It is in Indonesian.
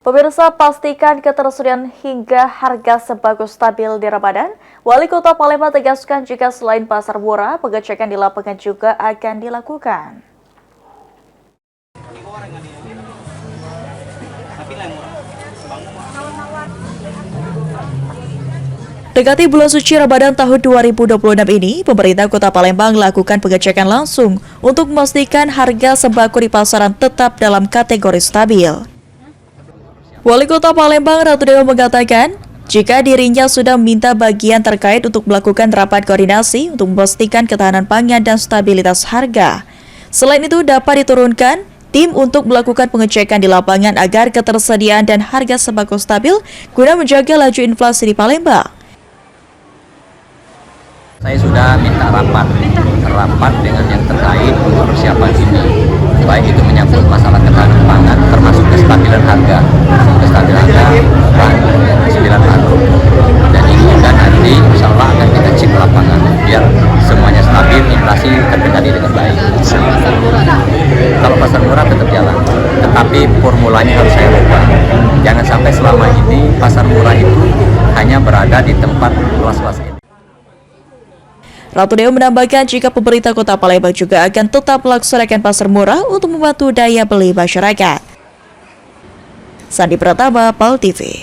Pemirsa, pastikan ketersediaan hingga harga sembako stabil di Ramadan. Wali Kota Palembang tegaskan jika selain pasar murah, pengecekan di lapangan juga akan dilakukan. Dekati bulan suci Ramadan tahun 2026 ini, pemerintah Kota Palembang melakukan pengecekan langsung untuk memastikan harga sembako di pasaran tetap dalam kategori stabil. Wali Kota Palembang Ratu Dewa mengatakan, jika dirinya sudah meminta bagian terkait untuk melakukan rapat koordinasi untuk memastikan ketahanan pangan dan stabilitas harga. Selain itu, dapat diturunkan tim untuk melakukan pengecekan di lapangan agar ketersediaan dan harga sembako stabil guna menjaga laju inflasi di Palembang. Saya sudah minta rapat dengan yang terkait untuk persiapan ini, baik itu menyangkut masalah ketahanan pangan termasuk kestabilan harga bahan 9 makro, dan ini juga nanti insya Allah akan kita cek lapangan biar semuanya stabil, inflasi terkendali dengan baik. Kalau pasar murah tetap jalan, tetapi formulanya harus saya ubah. Jangan sampai selama ini pasar murah itu hanya berada di tempat luas-luas ini. Ratu Dewa menambahkan jika pemerintah Kota Palembang juga akan tetap melaksanakan pasar murah untuk membantu daya beli masyarakat. Sandi Pratama, PAL TV.